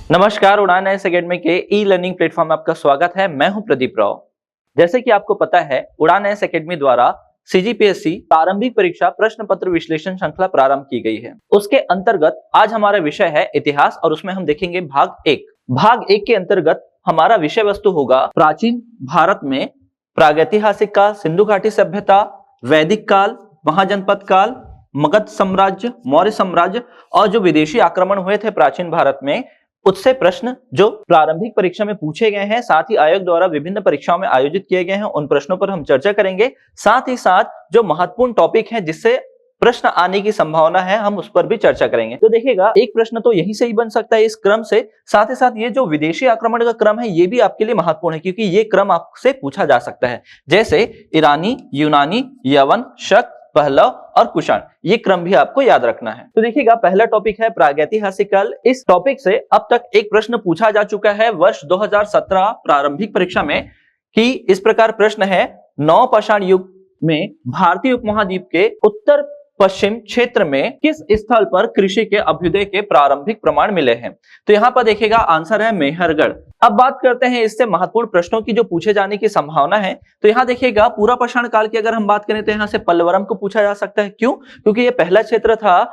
नमस्कार, उड़ान S academy के ई लर्निंग प्लेटफॉर्म में आपका स्वागत है। मैं हूं प्रदीप राव। जैसे कि आपको पता है, उड़ान एस अकेडमी द्वारा सीजीपीएससी प्रारंभिक परीक्षा प्रश्न पत्र विश्लेषण श्रृंखला प्रारंभ की गई है। उसके अंतर्गत आज हमारा विषय है इतिहास और उसमें हम देखेंगे भाग एक। भाग एक के अंतर्गत हमारा विषय वस्तु होगा प्राचीन भारत में प्रागैतिहासिक काल, सिंधु घाटी सभ्यता, वैदिक काल, महाजनपद काल, मगध साम्राज्य, मौर्य साम्राज्य और जो विदेशी आक्रमण हुए थे प्राचीन भारत में उससे प्रश्न जो प्रारंभिक परीक्षा में पूछे गए हैं, साथ ही आयोग द्वारा विभिन्न परीक्षाओं में आयोजित किए गए हैं, उन प्रश्नों पर हम चर्चा करेंगे। साथ ही साथ जो महत्वपूर्ण टॉपिक है जिससे प्रश्न आने की संभावना है, हम उस पर भी चर्चा करेंगे। तो देखिएगा, एक प्रश्न तो यहीं से ही बन सकता है इस क्रम से। साथ ही साथ ये जो विदेशी आक्रमण का क्रम है ये भी आपके लिए महत्वपूर्ण है, क्योंकि ये क्रम आपसे पूछा जा सकता है। जैसे ईरानी, यूनानी, यवन, शक, पहलव और कुषाण, ये क्रम भी आपको याद रखना है। तो देखिएगा, पहला टॉपिक है प्रागैतिहासिक काल। इस टॉपिक से अब तक एक प्रश्न पूछा जा चुका है वर्ष 2017 प्रारंभिक परीक्षा में, कि इस प्रकार प्रश्न है, नवपाषाण युग में भारतीय उपमहाद्वीप के उत्तर पश्चिम क्षेत्र में किस स्थल पर कृषि के अभ्युदय के प्रारंभिक प्रमाण मिले हैं? तो यहाँ पर देखिएगा आंसर है मेहरगढ़। अब बात करते हैं इससे महत्वपूर्ण प्रश्नों की जो पूछे जाने की संभावना है। तो यहाँ देखिएगा, पूरा पाषाण काल की अगर हम बात करें तो यहाँ से पल्लवरम को पूछा जा सकता है। क्यों? क्योंकि ये पहला क्षेत्र था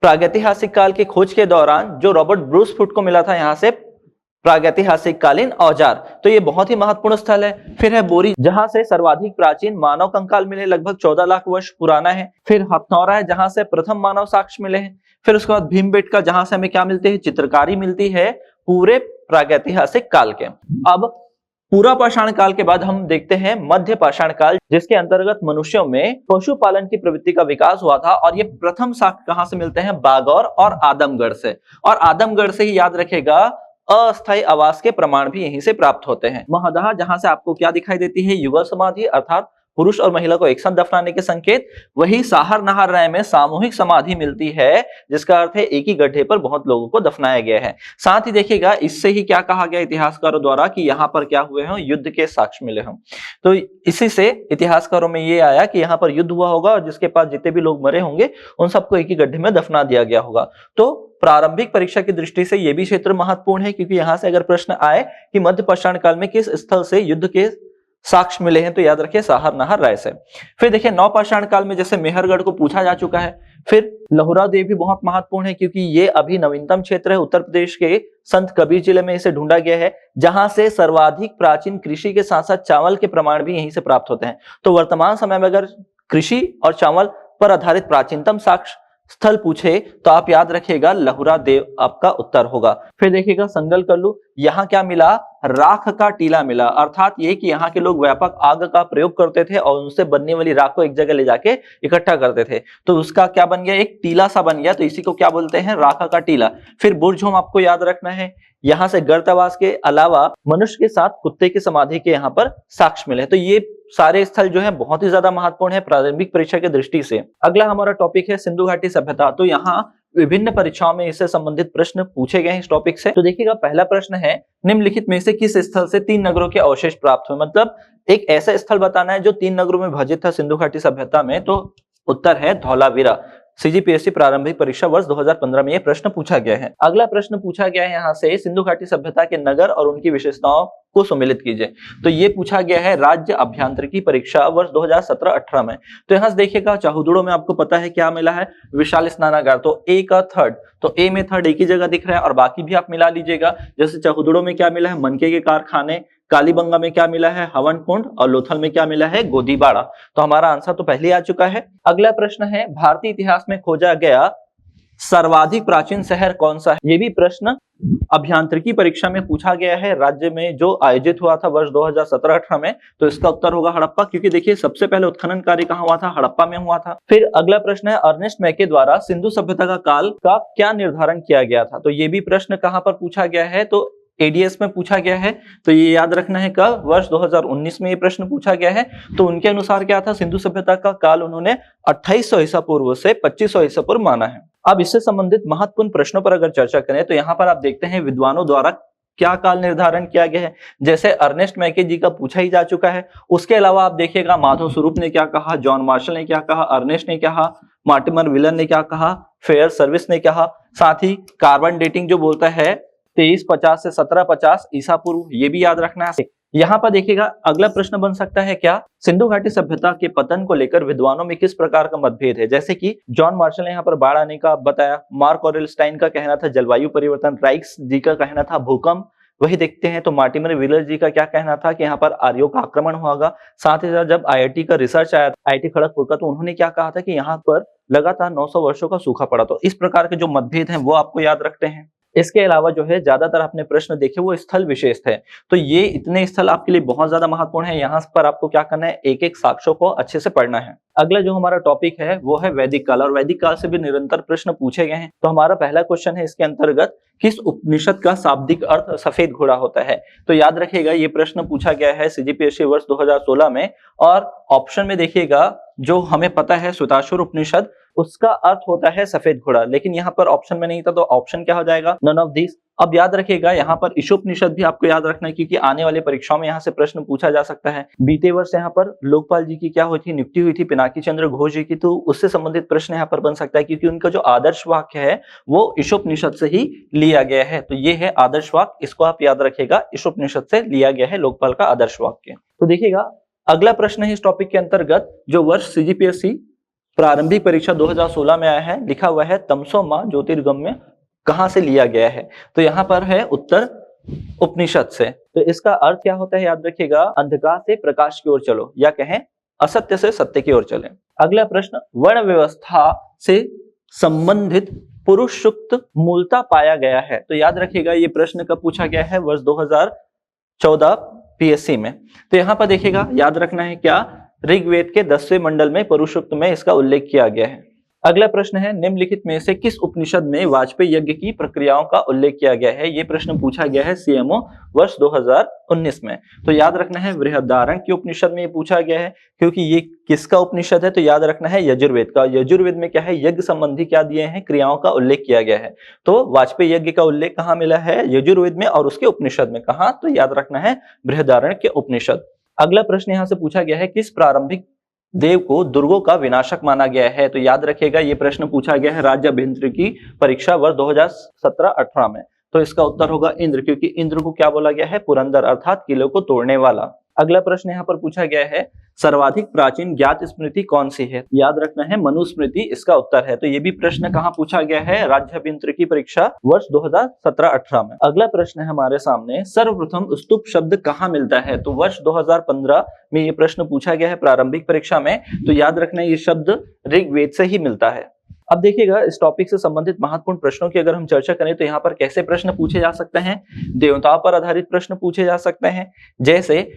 प्रागैतिहासिक काल की खोज के दौरान जो रॉबर्ट ब्रूस फुट को मिला था यहाँ से प्रागैतिहासिक कालीन औजार, तो ये बहुत ही महत्वपूर्ण स्थल है। फिर है बोरी, जहां से सर्वाधिक प्राचीन मानव कंकाल मिले, लगभग 14 लाख वर्ष पुराना है। फिर हथनौरा है, जहां से प्रथम मानव साक्ष्य मिले हैं। फिर उसके बाद भीमबेटका, जहां से हमें क्या मिलते हैं? चित्रकारी मिलती है पूरे प्रागैतिहासिक काल के। अब पूरा पाषाण काल के बाद हम देखते हैं मध्य पाषाण काल, जिसके अंतर्गत मनुष्यों में पशुपालन की प्रवृत्ति का विकास हुआ था। और ये प्रथम साक्ष्य कहां से मिलते हैं? बागौर और आदमगढ़ से। और आदमगढ़ से ही याद रखेगा, अस्थायी आवास के प्रमाण भी यहीं से प्राप्त होते हैं। महदहा, जहां से आपको क्या दिखाई देती है? युगल समाधि, अर्थात पुरुष और महिला को एक साथ दफनाने के संकेत। वही साहर नाहर राय में सामूहिक समाधि मिलती है, जिसका अर्थ है एक ही गड्ढे पर बहुत लोगों को दफनाया गया है। साथ ही देखिएगा, इससे ही क्या कहा गया इतिहासकारों द्वारा कि यहाँ पर क्या हुए हों? युद्ध के साक्ष्य मिले हों। तो इसी से इतिहासकारों में ये आया कि यहाँ पर युद्ध हुआ होगा और जिसके पास जितने भी लोग मरे होंगे उन सबको एक ही गड्ढे में दफना दिया गया होगा। तो प्रारंभिक परीक्षा की दृष्टि से यह भी क्षेत्र महत्वपूर्ण है, क्योंकि यहां से अगर प्रश्न आए कि मध्य पाषाण काल में किस स्थल से युद्ध के साक्ष्य मिले हैं, तो याद रखिए साहर नाहर राय से। फिर देखिए, नवपाषाण काल में जैसे मेहरगढ़ को पूछा जा चुका है। फिर लहुरा देव भी बहुत महत्वपूर्ण है, क्योंकि ये अभी नवीनतम क्षेत्र है। उत्तर प्रदेश के संत कबीर जिले में इसे ढूंढा गया है, जहां से सर्वाधिक प्राचीन कृषि के साथ साथ चावल के प्रमाण भी यहीं से प्राप्त होते हैं। तो वर्तमान समय में अगर कृषि और चावल पर आधारित प्राचीनतम साक्ष्य स्थल पूछे तो आप याद रखिएगा लहुरा देव आपका उत्तर होगा। फिर देखिएगा, संगल कल्लू, यहाँ क्या मिला? राख का टीला मिला। अर्थात ये कि यहाँ के लोग व्यापक आग का प्रयोग करते थे और उनसे बनने वाली राख को एक जगह ले जाके इकट्ठा करते थे, तो उसका क्या बन गया? एक टीला सा बन गया। तो इसी को क्या बोलते हैं? राख का टीला। फिर बुर्जहोम आपको याद रखना है। यहाँ से गर्तावास के अलावा मनुष्य के साथ कुत्ते की समाधि के यहाँ पर साक्ष्य मिले। तो ये सारे स्थल जो है बहुत ही ज्यादा महत्वपूर्ण है प्रारंभिक परीक्षा की दृष्टि से। अगला हमारा टॉपिक है सिंधु घाटी सभ्यता। तो यहाँ विभिन्न परीक्षाओं में इससे संबंधित प्रश्न पूछे गए हैं इस टॉपिक से। तो देखिएगा, पहला प्रश्न है, निम्नलिखित में से किस स्थल से 3 नगरों के अवशेष प्राप्त हुए? मतलब एक ऐसा स्थल बताना है जो 3 नगरों में विभाजित था सिंधु घाटी सभ्यता में। तो उत्तर है धौलावीरा। सीजीपीएससी प्रारंभिक परीक्षा वर्ष 2015 में यह प्रश्न पूछा गया है। अगला प्रश्न पूछा गया है यहाँ से, सिंधु घाटी सभ्यता के नगर और उनकी विशेषताओं को सम्मिलित कीजिए। तो ये पूछा गया है राज्य अभियांत्रिकी परीक्षा वर्ष 2017-18 में। तो यहाँ से देखिएगा, चहुदुड़ो में आपको पता है क्या मिला है? विशाल स्नानागार। तो ए का थर्ड, तो ए में थर्ड एक ही जगह दिख रहा है और बाकी भी आप मिला लीजिएगा। जैसे चहुदुड़ो में क्या मिला है? मनके के कारखाने। कालीबंगा में क्या मिला है? हवन कुंड। और लोथल में क्या मिला है? गोदीबाड़ा। तो हमारा आंसर तो पहले आ चुका है। अगला प्रश्न है, भारतीय इतिहास में खोजा गया सर्वाधिक प्राचीन शहर कौन सा है? ये भी प्रश्न अभियांत्रिकी परीक्षा में पूछा गया है, राज्य में जो आयोजित हुआ था वर्ष 2017-18 में। तो इसका उत्तर होगा हड़प्पा, क्योंकि देखिए सबसे पहले उत्खनन कार्य कहाँ हुआ था? हड़प्पा में हुआ था। फिर अगला प्रश्न है, अर्नेस्ट मैके द्वारा सिंधु सभ्यता का काल का क्या निर्धारण किया गया था? तो ये भी प्रश्न कहाँ पर पूछा गया है? तो एडीएस में पूछा गया है। तो ये याद रखना है, कब? वर्ष 2019 में ये प्रश्न पूछा गया है। तो उनके अनुसार क्या था? सिंधु सभ्यता का काल उन्होंने 2800 ईसा पूर्व से 2500 ईसा पूर्व माना है। अब इससे संबंधित महत्वपूर्ण प्रश्नों पर अगर चर्चा करें तो यहाँ पर आप देखते हैं विद्वानों द्वारा क्या काल निर्धारण किया गया है। जैसे अर्नेस्ट मैके जी का पूछा ही जा चुका है। उसके अलावा आप देखिएगा माधव स्वरूप ने क्या कहा, जॉन मार्शल ने क्या कहा, अर्नेस्ट ने क्या कहा, मार्टिमर विलन ने क्या कहा, फेयर सर्विस ने कहा। साथ ही कार्बन डेटिंग जो बोलता है 2350 से 1750 ईसा पूर्व, ये भी याद रखना है। यहाँ पर देखिएगा अगला प्रश्न बन सकता है क्या, सिंधु घाटी सभ्यता के पतन को लेकर विद्वानों में किस प्रकार का मतभेद है। जैसे कि जॉन मार्शल ने यहाँ पर बाढ़ आने का बताया, मार्क ऑरेलस्टाइन का कहना था जलवायु परिवर्तन, राइक्स जी का कहना था भूकंप। वही देखते हैं तो मार्टिमर व्हीलर जी का क्या कहना था कि यहाँ पर आर्यों का आक्रमण होगा। साथ ही साथ जब आईआईटी का रिसर्च आया, आईआईटी खड़गपुर का, तो उन्होंने क्या कहा था कि यहाँ पर लगातार 900 वर्षों का सूखा पड़ा। तो इस प्रकार के जो मतभेद हैं वो आपको याद रखते हैं। इसके अलावा जो है ज्यादातर आपने प्रश्न देखे वो स्थल विशेष थे, तो ये इतने स्थल आपके लिए बहुत ज्यादा महत्वपूर्ण है। यहाँ पर आपको क्या करना है, एक एक साक्ष्यों को अच्छे से पढ़ना है। अगला जो हमारा टॉपिक है वो है वैदिक काल, और वैदिक काल से भी निरंतर प्रश्न पूछे गए हैं। तो हमारा पहला क्वेश्चन है इसके अंतर्गत, किस उपनिषद का शाब्दिक अर्थ सफेद घोड़ा होता है। तो याद रखिएगा ये प्रश्न पूछा गया है सीजीपीएससी वर्ष 2016 में, और ऑप्शन में देखिएगा जो हमें पता है श्वेताश्वर उपनिषद, उसका अर्थ होता है सफेद घोड़ा, लेकिन यहाँ पर ऑप्शन में नहीं था, तो ऑप्शन क्या हो जाएगा, नन ऑफ दिस। अब याद रखिएगा यहाँ पर ईशोपनिषद भी आपको याद रखना है, क्योंकि आने वाले परीक्षाओं में यहाँ से प्रश्न पूछा जा सकता है। बीते वर्ष यहाँ पर लोकपाल जी की क्या हुई थी, नियुक्ति हुई थी पिनाकी चंद्र घोष जी की, तो उससे संबंधित प्रश्न यहाँ पर बन सकता है, क्योंकि उनका जो आदर्श वाक्य है वो ईशोपनिषद से ही लिया गया है। तो ये है आदर्श वाक्य, इसको आप याद रखिएगा, ईशोपनिषद से लिया गया है लोकपाल का आदर्श वाक्य। तो देखिएगा अगला प्रश्न है इस टॉपिक के अंतर्गत, जो वर्ष सीजीपीएससी प्रारंभिक परीक्षा 2016 में आया है, लिखा हुआ है तमसो मां ज्योतिर्गम्य कहां से लिया गया है। तो यहाँ पर है उत्तर उपनिषद से। तो इसका अर्थ क्या होता है याद रखिएगा, अंधकार से प्रकाश की ओर चलो, या कहें असत्य से सत्य की ओर चले। अगला प्रश्न, वर्ण व्यवस्था से संबंधित पुरुष सूक्त मूलतः पाया गया है। तो याद रखिएगा ये प्रश्न कब पूछा गया है, वर्ष 2014 पीएससी में। तो यहाँ पर देखिएगा याद रखना है क्या, ऋग्वेद के 10वें मंडल में पुरुष सूक्त में इसका उल्लेख किया गया है। अगला प्रश्न है, निम्नलिखित में से किस उपनिषद में वाजपेयी यज्ञ की प्रक्रियाओं का उल्लेख किया गया है। ये प्रश्न पूछा गया है सीएमओ वर्ष 2019 में। तो याद रखना है बृहदारण्यक उपनिषद में ये पूछा गया है, क्योंकि ये किसका उपनिषद है, तो याद रखना है यजुर्वेद का। यजुर्वेद में क्या है, यज्ञ संबंधी क्या दिए हैं, क्रियाओं का उल्लेख किया गया है। तो वाजपेयी यज्ञ का उल्लेख कहाँ मिला है, यजुर्वेद में, और उसके उपनिषद में कहाँ, तो याद रखना है बृहदारण्यक उपनिषद। अगला प्रश्न यहाँ से पूछा गया है, किस प्रारंभिक देव को दुर्गों का विनाशक माना गया है। तो याद रखिएगा ये प्रश्न पूछा गया है राज्य अभियांत्रिकी परीक्षा वर्ष 2017-18 में। तो इसका उत्तर होगा इंद्र, क्योंकि इंद्र को क्या बोला गया है, पुरंदर, अर्थात किले को तोड़ने वाला। अगला प्रश्न यहाँ पर पूछा गया है, सर्वाधिक प्राचीन ज्ञात स्मृति कौन सी है। याद रखना है मनुस्मृति इसका उत्तर है। तो ये भी प्रश्न कहाँ पूछा गया है, राज्य अभियांत्रिकी परीक्षा वर्ष 2017-18 में। अगला प्रश्न है हमारे सामने, सर्वप्रथम स्तूप शब्द कहाँ मिलता है। तो वर्ष 2015 में ये प्रश्न पूछा गया है प्रारंभिक परीक्षा में। तो याद रखना है ये शब्द ऋग्वेद से ही मिलता है। अब देखिएगा इस टॉपिक से संबंधित महत्वपूर्ण प्रश्नों की अगर हम चर्चा करें तो यहाँ पर कैसे प्रश्न पूछे जा सकते हैं, देवताओं पर आधारित प्रश्न पूछे जा सकते हैं, जैसे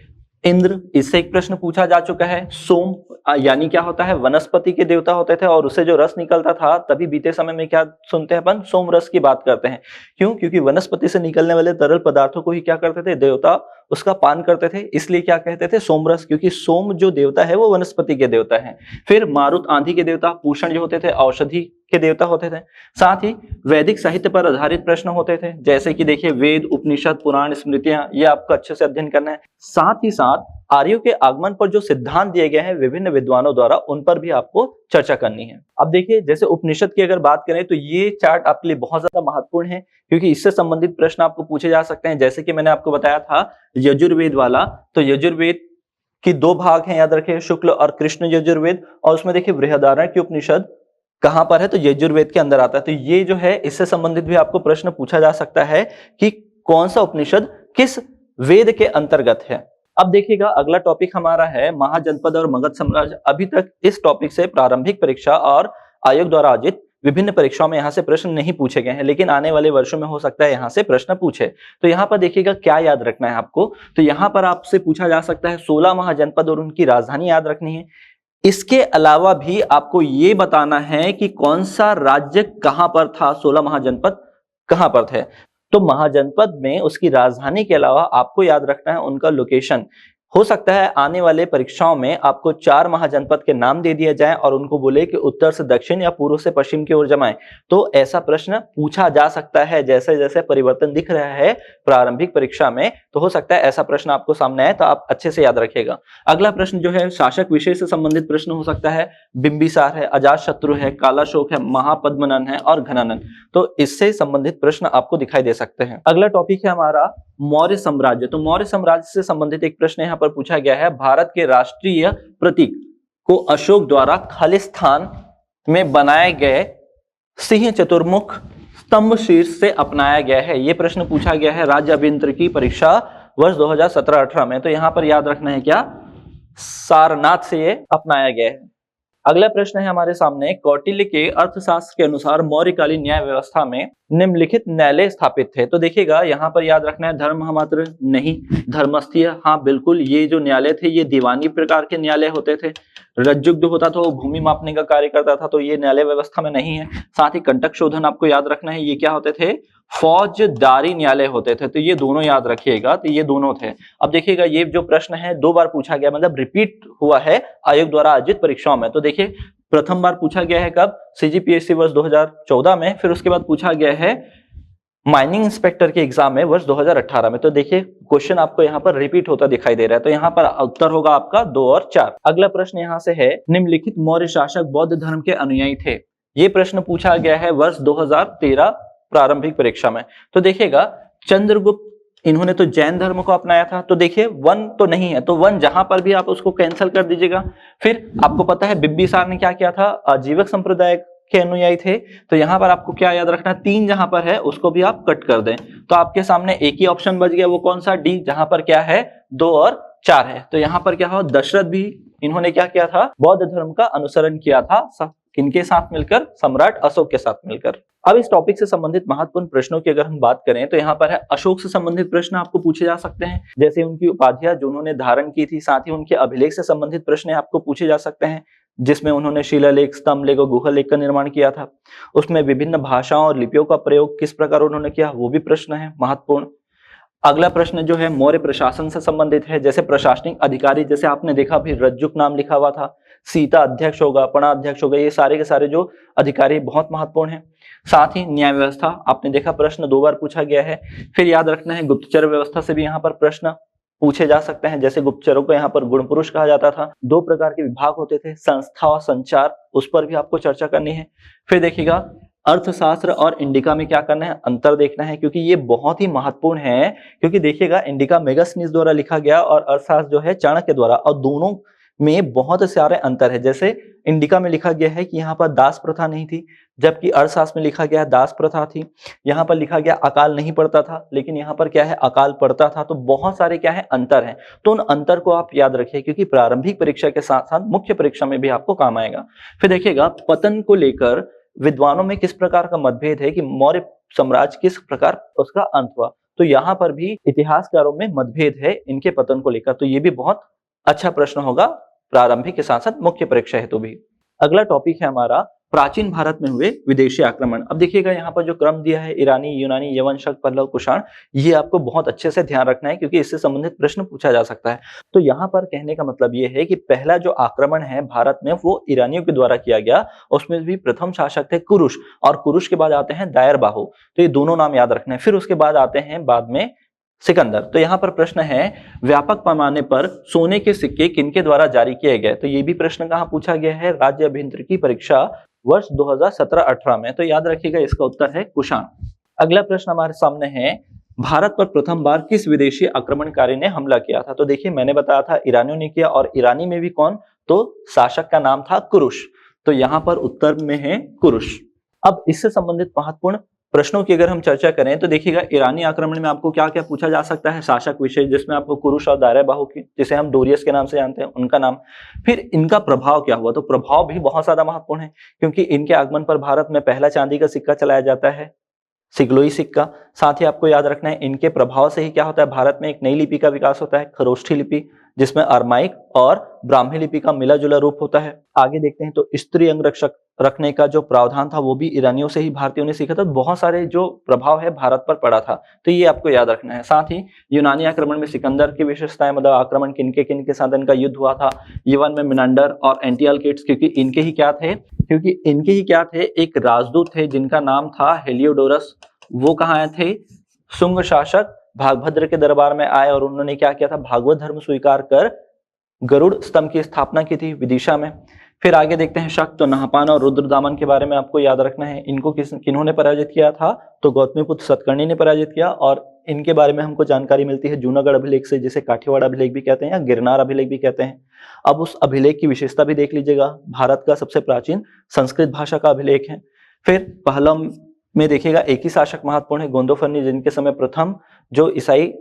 इंद्र, इससे एक प्रश्न पूछा जा चुका है। सोम यानी क्या होता है, वनस्पति के देवता होते थे, और उससे जो रस निकलता था, तभी बीते समय में क्या सुनते हैं अपन, सोम रस की बात करते हैं। क्यों, क्योंकि वनस्पति से निकलने वाले तरल पदार्थों को ही क्या करते थे, देवता उसका पान करते थे, इसलिए क्या कहते थे, सोमरस, क्योंकि सोम जो देवता है वो वनस्पति के देवता है। फिर मारुत आंधी के देवता, पूषण जो होते थे औषधि के देवता होते थे। साथ ही वैदिक साहित्य पर आधारित प्रश्न होते थे, जैसे कि देखिए वेद, उपनिषद, पुराण, स्मृतियां, ये आपको अच्छे से अध्ययन करना है। साथ ही साथ आर्यों के आगमन पर जो सिद्धांत दिए गए हैं विभिन्न विद्वानों द्वारा, उन पर भी आपको चर्चा करनी है। अब देखिए जैसे उपनिषद की अगर बात करें तो ये चार्ट आपके लिए बहुत ज्यादा महत्वपूर्ण है, क्योंकि इससे संबंधित प्रश्न आपको पूछे जा सकते हैं। जैसे कि मैंने आपको बताया था यजुर्वेद वाला, तो यजुर्वेद की 2 भाग हैं, याद रखिए, शुक्ल और कृष्ण यजुर्वेद। और उसमें देखिए बृहदारण्यक उपनिषद कहां पर है, तो यजुर्वेद के अंदर आता है। तो ये जो है इससे संबंधित भी आपको प्रश्न पूछा जा सकता है कि कौन सा उपनिषद किस वेद के अंतर्गत है। अब देखिएगा अगला टॉपिक हमारा है महाजनपद और मगध साम्राज्य। अभी तक इस टॉपिक से प्रारंभिक परीक्षा और आयोग द्वारा आयोजित विभिन्न परीक्षाओं में यहाँ से प्रश्न नहीं पूछे गए हैं, लेकिन आने वाले वर्षों में हो सकता है यहाँ से प्रश्न पूछे। तो यहाँ पर देखिएगा क्या याद रखना है आपको, तो यहाँ पर आपसे पूछा जा सकता है 16 महाजनपद और उनकी राजधानी याद रखनी है। इसके अलावा भी आपको ये बताना है कि कौन सा राज्य कहां पर था, 16 महाजनपद कहां पर थे। तो महाजनपद में उसकी राजधानी के अलावा आपको याद रखना है उनका लोकेशन। हो सकता है आने वाले परीक्षाओं में आपको 4 महाजनपद के नाम दे दिए जाएं और उनको बोले कि उत्तर से दक्षिण या पूर्व से पश्चिम की ओर जमाएं। तो ऐसा प्रश्न पूछा जा सकता है, जैसे जैसे परिवर्तन दिख रहा है प्रारंभिक परीक्षा में, तो हो सकता है ऐसा प्रश्न आपको सामने आए, तो आप अच्छे से याद रखिएगा। अगला प्रश्न जो है शासक विषय से संबंधित प्रश्न हो सकता है। बिंबिसार है, अजातशत्रु है, कालाशोक है, महापद्मनन है और घनानन, तो इससे संबंधित प्रश्न आपको दिखाई दे सकते हैं। अगला टॉपिक है हमारा मौर्य साम्राज्य। तो मौर्य साम्राज्य से संबंधित एक प्रश्न यहाँ पर पूछा गया है। भारत के राष्ट्रीय प्रतीक को अशोक द्वारा खालिस्तान में बनाए गए सिंह चतुर्मुख स्तंभ शीर्ष से अपनाया गया है। यह प्रश्न पूछा गया है राज्य अभियांत्रिकी परीक्षा वर्ष 2017-18 में। तो यहां पर याद रखना है क्या, सारनाथ से ये अपनाया गया है। अगला प्रश्न है हमारे सामने, कौटिल्य के अर्थशास्त्र के अनुसार मौर्यकालीन न्याय व्यवस्था में निम्नलिखित न्यायालय स्थापित थे। तो देखिएगा यहाँ पर याद रखना है धर्ममात्र नहीं, धर्मस्थीय हाँ बिल्कुल, ये जो न्यायालय थे ये दीवानी प्रकार के न्यायालय होते थे। रज्जुक जो होता था वो भूमि मापने का कार्य करता था, तो ये न्यायालय व्यवस्था में नहीं है। साथ ही कंटक शोधन आपको याद रखना है, ये क्या होते थे, फौजदारी न्यायालय होते थे। तो ये दोनों याद रखिएगा, तो ये दोनों थे। अब देखिएगा ये जो प्रश्न है 2 बार पूछा गया, मतलब रिपीट हुआ है आयोग द्वारा आयोजित परीक्षाओं में। तो देखिए प्रथम बार पूछा गया है कब, सीजीपीएससी वर्ष 2014 में, फिर उसके बाद पूछा गया है माइनिंग इंस्पेक्टर के एग्जाम में वर्ष 2018 में। तो देखिए क्वेश्चन आपको यहाँ पर रिपीट होता दिखाई दे रहा है, तो यहाँ पर उत्तर होगा आपका 2 और 4। अगला प्रश्न यहाँ से है, निम्नलिखित मौर्य शासक बौद्ध धर्म के अनुयायी थे। ये प्रश्न पूछा गया है वर्ष 2013 प्रारंभिक परीक्षा में। तो देखिएगा चंद्रगुप्त, इन्होंने तो जैन धर्म को अपनाया था। तो देखिए 1 तो नहीं है, तो 1 जहां पर भी आप उसको कैंसिल कर दीजिएगा। फिर आपको पता है बिंबिसार ने क्या किया था, आजीवक संप्रदाय के अनुयायी थे। तो यहाँ पर आपको क्या याद रखना, 3 जहां पर है उसको भी आप कट कर दें, तो आपके सामने एक ही ऑप्शन बच गया, वो कौन सा, डी, जहां पर क्या है 2 और 4 है। तो यहाँ पर क्या हो, दशरथ भी इन्होंने क्या किया था, बौद्ध धर्म का अनुसरण किया था। किनके साथ मिलकर, सम्राट अशोक के साथ मिलकर। अब इस टॉपिक से संबंधित महत्वपूर्ण प्रश्नों की अगर हम बात करें तो यहाँ पर है अशोक से संबंधित प्रश्न आपको पूछे जा सकते हैं, जैसे उनकी उपाधियां जो उन्होंने धारण की थी, साथ ही उनके अभिलेख से संबंधित प्रश्न आपको पूछे जा सकते हैं, जिसमें उन्होंने शिलालेख, स्तंभ लेख और गुहालेख का निर्माण किया था। उसमें विभिन्न भाषाओं और लिपियों का प्रयोग किस प्रकार उन्होंने किया, वो भी प्रश्न है महत्वपूर्ण। अगला प्रश्न जो है मौर्य प्रशासन से संबंधित है, जैसे प्रशासनिक अधिकारी, जैसे आपने देखा भी रज्जुक नाम लिखा हुआ था, सीता अध्यक्ष होगा, पणा अध्यक्ष होगा, ये सारे के सारे जो अधिकारी बहुत महत्वपूर्ण हैं। साथ ही न्याय व्यवस्था आपने देखा प्रश्न 2 बार पूछा गया है। फिर याद रखना है गुप्तचर व्यवस्था से भी यहाँ पर प्रश्न पूछे जा सकते हैं, जैसे गुप्तचरों को यहाँ पर गुण पुरुष कहा जाता था। 2 प्रकार के विभाग होते थे, संस्था और संचार, उस पर भी आपको चर्चा करनी है। फिर देखिएगा अर्थशास्त्र और इंडिका में क्या करना है, अंतर देखना है, क्योंकि ये बहुत ही महत्वपूर्ण है। क्योंकि देखिएगा इंडिका मेगास्थनीज द्वारा लिखा गया और अर्थशास्त्र जो है चाणक्य द्वारा, और दोनों में बहुत सारे अंतर है। जैसे इंडिका में लिखा गया है कि यहाँ पर दास प्रथा नहीं थी, जबकि अर्थशास्त्र में लिखा गया दास प्रथा थी। यहाँ पर लिखा गया अकाल नहीं पड़ता था, लेकिन यहाँ पर क्या है, अकाल पड़ता था। तो बहुत सारे क्या है, अंतर है। तो उन अंतर को आप याद रखिए, क्योंकि प्रारंभिक परीक्षा के साथ साथ मुख्य परीक्षा में भी आपको काम आएगा। फिर देखिएगा पतन को लेकर विद्वानों में किस प्रकार का मतभेद है, कि मौर्य साम्राज्य किस प्रकार उसका अंत हुआ। तो यहाँ पर भी इतिहासकारों में मतभेद है इनके पतन को लेकर। तो ये भी बहुत अच्छा प्रश्न होगा प्रारंभिक के साथ साथ मुख्य परीक्षा हेतु भी। अगला टॉपिक है हमारा प्राचीन भारत में हुए विदेशी आक्रमण। अब देखिएगा यहाँ पर जो क्रम दिया है, ईरानी, यूनानी, यवन, शक, पल्लव, कुषाण, ये आपको बहुत अच्छे से ध्यान रखना है, क्योंकि इससे संबंधित प्रश्न पूछा जा सकता है। तो यहाँ पर कहने का मतलब ये है कि पहला जो आक्रमण है भारत में वो ईरानियों के द्वारा किया गया। उसमें भी प्रथम शासक थे कुरुश, और कुरुश के बाद आते हैं दायर बाहु। तो ये दोनों नाम याद रखना है। फिर उसके बाद आते हैं बाद में सिकंदर। तो यहाँ पर प्रश्न है व्यापक पैमाने पर सोने के सिक्के किनके द्वारा जारी किए गए। तो ये भी प्रश्न कहाँ पूछा गया है, राज्य अभियांत्रिकी परीक्षा वर्ष 2017-18 में। तो याद रखिएगा इसका उत्तर है कुषाण। अगला प्रश्न हमारे सामने है, भारत पर प्रथम बार किस विदेशी आक्रमणकारी ने हमला किया था। तो देखिए मैंने बताया था ईरानियों ने किया, और ईरानी में भी कौन, तो शासक का नाम था कुरुश। तो यहाँ पर उत्तर में है कुरुश। अब इससे संबंधित महत्वपूर्ण प्रश्नों की अगर हम चर्चा करें तो देखिएगा ईरानी आक्रमण में आपको क्या क्या पूछा जा सकता है, शासक विशेष, जिसमें आपको कुरुश और दायरा बाहु की, जिसे हम डोरियस के नाम से जानते हैं, उनका नाम। फिर इनका प्रभाव क्या हुआ, तो प्रभाव भी बहुत ज्यादा महत्वपूर्ण है, क्योंकि इनके आगमन पर भारत में पहला चांदी का सिक्का चलाया जाता है, सिग्लोई सिक्का। साथ ही आपको याद रखना है इनके प्रभाव से ही क्या होता है, भारत में एक नई लिपि का विकास होता है, खरोष्ठी लिपि, जिसमें अरमाइक और ब्राह्मी लिपि का मिला जुला रूप होता है। आगे देखते हैं तो स्त्री अंगरक्षक रखने का जो प्रावधान था वो भी ईरानियों से ही भारतीयों ने सीखा था। बहुत सारे जो प्रभाव है भारत पर पड़ा था, तो ये आपको याद रखना है। साथ ही यूनानी आक्रमण में सिकंदर की विशेषताएं, मतलब आक्रमण किनके साथ इनका युद्ध हुआ था। यवन में मिनांडर और एंटिअलकिड्स, क्योंकि इनके ही क्या थे, एक राजदूत थे जिनका नाम था हेलियोडोरस। वो कहाँ आए थे? शुंग शासक भागभद्र के दरबार में आए और उन्होंने क्या किया था? भागवत धर्म स्वीकार कर गरुड़ स्तंभ की स्थापना की थी विदिशा में। फिर आगे देखते हैं शक्त, नहपान और रुद्रदामन के बारे में आपको याद रखना है। इनको किन्होंने पराजित किया था? तो गौतमीपुत्र सतकर्णी ने पराजित किया। और इनके बारे में हमको जानकारी मिलती है जूनागढ़ अभिलेख से, जिसे काठियावाड़ अभिलेख भी कहते हैं या गिरनार अभिलेख भी कहते हैं। अब उस अभिलेख की विशेषता भी देख लीजिएगा। भारत का सबसे प्राचीन संस्कृत भाषा का अभिलेख है। फिर पहलम में देखिएगा एक ही शासक महत्वपूर्ण है, गोंदोफनी, जिनके समय प्रथम जो ईसाई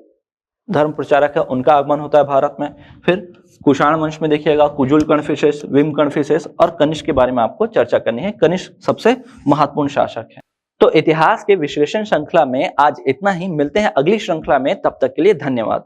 धर्म प्रचारक है उनका आगमन होता है भारत में। फिर कुषाण वंश में देखिएगा कुजुल कण्फिसेस, विम कण्फिसेस और कनिष्क के बारे में आपको चर्चा करनी है। कनिष्क सबसे महत्वपूर्ण शासक है। तो इतिहास के विश्लेषण श्रृंखला में आज इतना ही। मिलते हैं अगली श्रृंखला में, तब तक के लिए धन्यवाद।